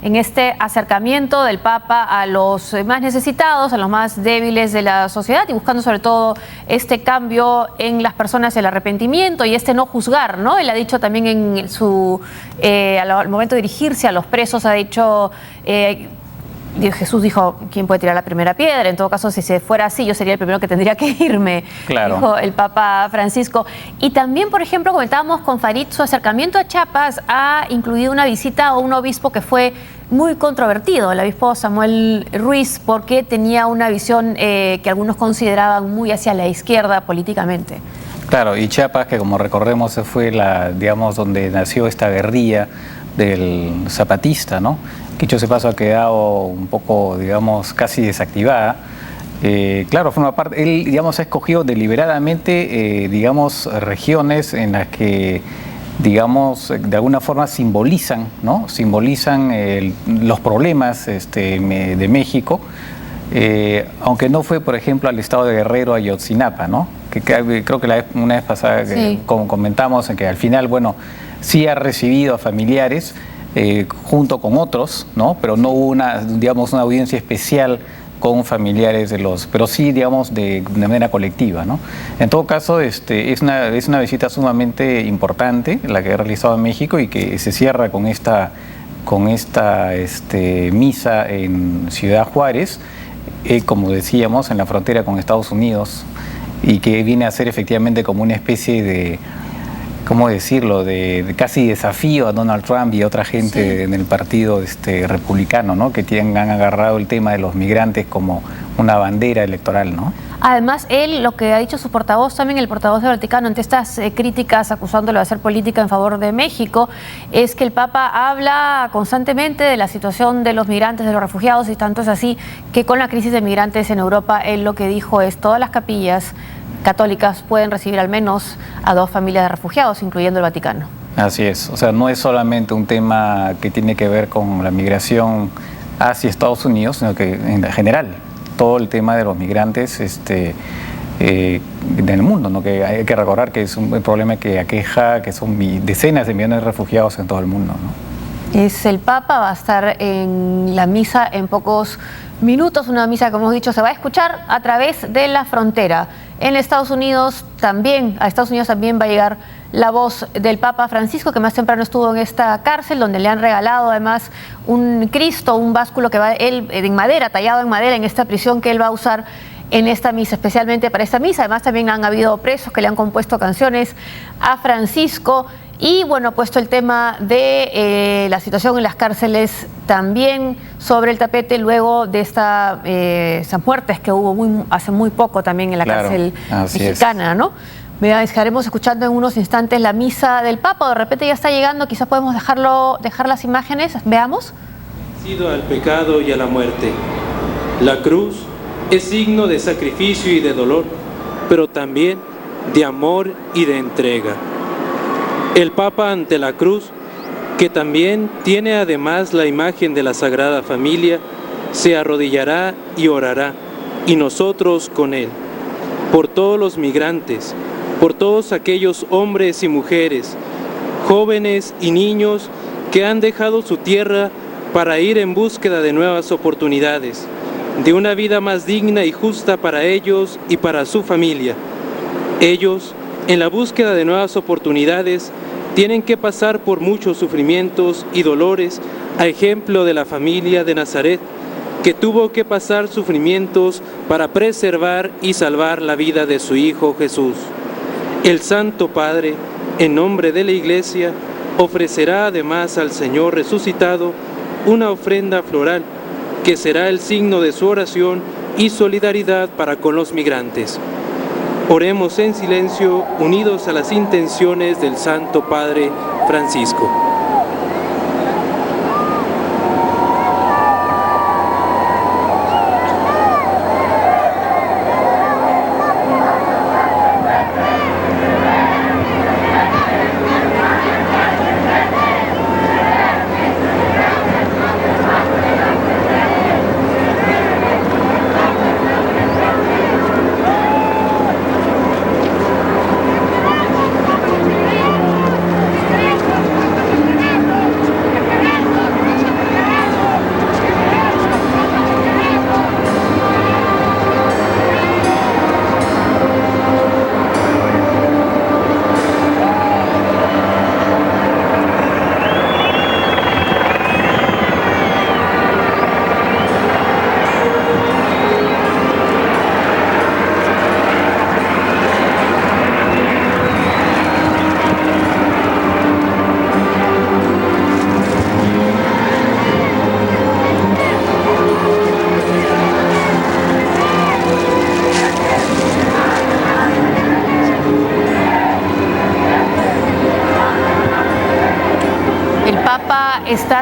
en este acercamiento del Papa a los más necesitados, a los más débiles de la sociedad y buscando sobre todo este cambio en las personas, el arrepentimiento y este no juzgar, ¿no? Él ha dicho también en al momento de dirigirse a los presos, ha dicho... Jesús dijo, ¿quién puede tirar la primera piedra? En todo caso, si se fuera así, yo sería el primero que tendría que irme, claro, dijo el Papa Francisco. Y también, por ejemplo, comentábamos con Farid, su acercamiento a Chiapas ha incluido una visita a un obispo que fue muy controvertido, el obispo Samuel Ruiz, porque tenía una visión que algunos consideraban muy hacia la izquierda políticamente. Claro, y Chiapas, que como recordemos fue digamos, donde nació esta guerrilla del zapatista, ¿no? Que dicho ese paso ha quedado un poco, digamos, casi desactivada. Claro, forma parte, él, digamos, ha escogido deliberadamente, digamos, regiones en las que, digamos, de alguna forma simbolizan, ¿no? Simbolizan los problemas de México, aunque no fue, por ejemplo, al estado de Guerrero, Ayotzinapa, ¿no? Que creo que una vez pasada, sí, como comentamos, en que al final, bueno, sí ha recibido a familiares, junto con otros, ¿no? Pero no hubo una audiencia especial con familiares pero sí, digamos, de manera colectiva, ¿no? En todo caso, es una visita sumamente importante la que ha realizado en México y que se cierra con esta misa en Ciudad Juárez, como decíamos, en la frontera con Estados Unidos, y que viene a ser efectivamente como una especie de, ¿cómo decirlo?, de casi desafío a Donald Trump y a otra gente, sí, en el partido republicano, ¿no? Que han agarrado el tema de los migrantes como una bandera electoral, ¿no? Además, él, lo que ha dicho su portavoz, también el portavoz del Vaticano, ante estas críticas acusándolo de hacer política en favor de México, es que el Papa habla constantemente de la situación de los migrantes, de los refugiados, y tanto es así que con la crisis de migrantes en Europa, él lo que dijo es todas las capillas católicas pueden recibir al menos a 2 familias de refugiados, incluyendo el Vaticano. Así es, o sea, no es solamente un tema que tiene que ver con la migración hacia Estados Unidos, sino que en general, todo el tema de los migrantes del mundo, ¿no? Que hay que recordar que es un problema que aqueja, que son decenas de millones de refugiados en todo el mundo, ¿no? Es el Papa, va a estar en la misa en pocos minutos, una misa, como hemos dicho, se va a escuchar a través de la frontera. En Estados Unidos también, a Estados Unidos también va a llegar la voz del Papa Francisco, que más temprano estuvo en esta cárcel, donde le han regalado además un Cristo, un básculo que va él en madera, tallado en madera, en esta prisión que él va a usar en esta misa, especialmente para esta misa. Además también han habido presos que le han compuesto canciones a Francisco. Y bueno, puesto el tema de la situación en las cárceles también sobre el tapete luego de esas muertes que hubo hace muy poco también en la cárcel mexicana, ¿no? Estaremos escuchando en unos instantes la misa del Papa, de repente ya está llegando, quizás podemos dejar las imágenes, veamos. Vencido al pecado y a la muerte. La cruz es signo de sacrificio y de dolor, pero también de amor y de entrega. El Papa ante la cruz, que también tiene además la imagen de la Sagrada Familia, se arrodillará y orará, y nosotros con él, por todos los migrantes, por todos aquellos hombres y mujeres, jóvenes y niños que han dejado su tierra para ir en búsqueda de nuevas oportunidades, de una vida más digna y justa para ellos y para su familia. Ellos, en la búsqueda de nuevas oportunidades, tienen que pasar por muchos sufrimientos y dolores, a ejemplo de la familia de Nazaret, que tuvo que pasar sufrimientos para preservar y salvar la vida de su Hijo Jesús. El Santo Padre, en nombre de la Iglesia, ofrecerá además al Señor resucitado una ofrenda floral, que será el signo de su oración y solidaridad para con los migrantes. Oremos en silencio, unidos a las intenciones del Santo Padre Francisco.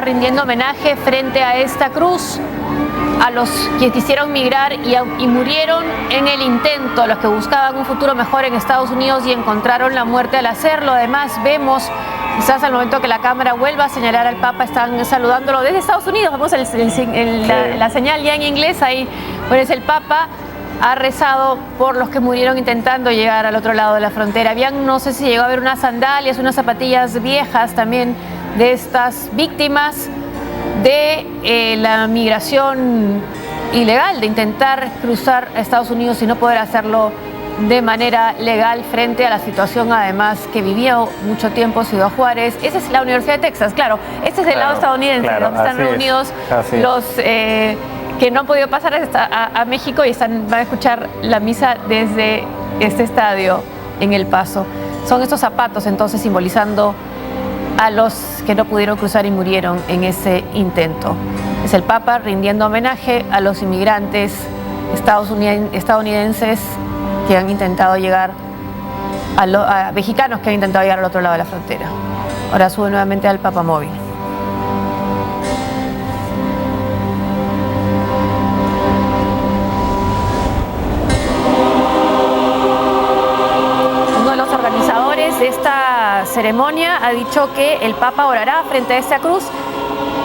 rindiendo homenaje frente a esta cruz a los que quisieron migrar y murieron en el intento, los que buscaban un futuro mejor en Estados Unidos y encontraron la muerte al hacerlo. Además vemos, quizás al momento que la cámara vuelva a señalar al Papa, están saludándolo desde Estados Unidos. Vemos la señal ya en inglés ahí. Pues el Papa ha rezado por los que murieron intentando llegar al otro lado de la frontera. Habían, no sé si llegó a ver unas sandalias, unas zapatillas viejas también de estas víctimas de la migración ilegal, de intentar cruzar a Estados Unidos y no poder hacerlo de manera legal frente a la situación además que vivió mucho tiempo Ciudad Juárez. Esa es la Universidad de Texas, claro. Este es del lado estadounidense, donde están reunidos los que no han podido pasar a México y van a escuchar la misa desde este estadio en El Paso. Son estos zapatos entonces simbolizando a los que no pudieron cruzar y murieron en ese intento. Es el Papa rindiendo homenaje a los inmigrantes estadounidenses que han intentado llegar, a mexicanos que han intentado llegar al otro lado de la frontera. Ahora sube nuevamente al Papa móvil. De esta ceremonia ha dicho que el Papa orará frente a esta cruz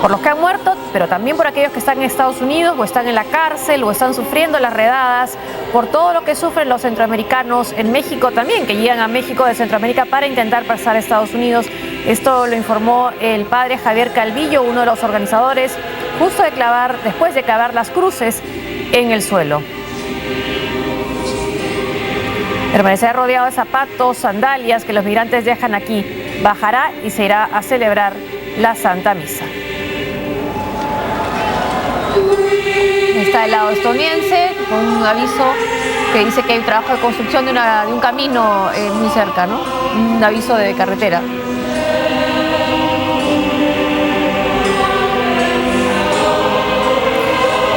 por los que han muerto, pero también por aquellos que están en Estados Unidos o están en la cárcel o están sufriendo las redadas, por todo lo que sufren los centroamericanos en México también, que llegan a México de Centroamérica para intentar pasar a Estados Unidos. Esto lo informó el padre Javier Calvillo, uno de los organizadores, justo después de clavar las cruces en el suelo. Permanecerá rodeado de zapatos, sandalias que los migrantes dejan aquí. Bajará y se irá a celebrar la Santa Misa. Está el lado estadounidense con un aviso que dice que hay un trabajo de construcción de un camino muy cerca, ¿no? Un aviso de carretera.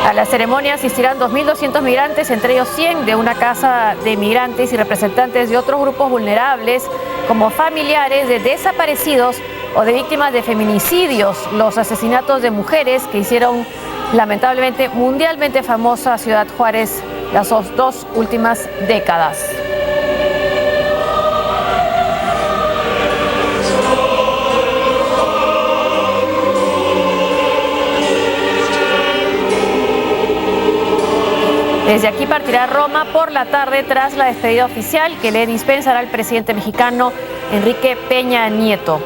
A la ceremonia asistirán 2.200 migrantes, entre ellos 100 de una casa de migrantes y representantes de otros grupos vulnerables, como familiares de desaparecidos o de víctimas de feminicidios, los asesinatos de mujeres que hicieron lamentablemente mundialmente famosa Ciudad Juárez las dos últimas décadas. Desde aquí partirá a Roma por la tarde tras la despedida oficial que le dispensará el presidente mexicano Enrique Peña Nieto.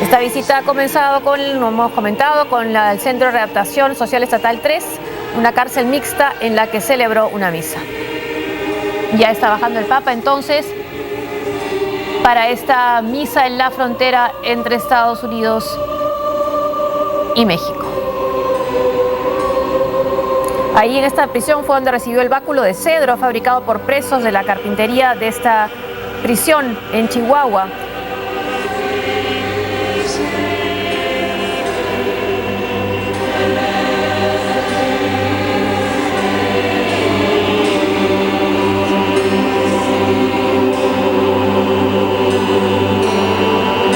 Esta visita ha comenzado como hemos comentado, con el Centro de Readaptación Social Estatal 3, una cárcel mixta en la que celebró una misa. Ya está bajando el Papa entonces para esta misa en la frontera entre Estados Unidos y México. Ahí en esta prisión fue donde recibió el báculo de cedro fabricado por presos de la carpintería de esta prisión en Chihuahua.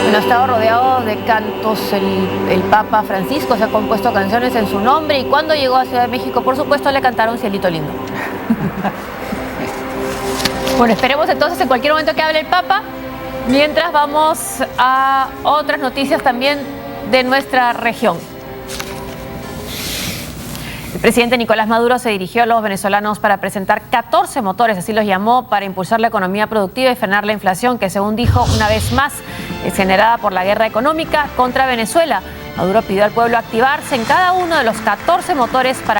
Bueno, ha estado rodeado de cantos el Papa Francisco, se ha compuesto canciones en su nombre y cuando llegó a Ciudad de México, por supuesto, le cantaron Cielito Lindo. Bueno, esperemos entonces en cualquier momento que hable el Papa, mientras vamos a otras noticias también de nuestra región. El presidente Nicolás Maduro se dirigió a los venezolanos para presentar 14 motores, así los llamó, para impulsar la economía productiva y frenar la inflación que, según dijo, una vez más es generada por la guerra económica contra Venezuela. Maduro pidió al pueblo activarse en cada uno de los 14 motores para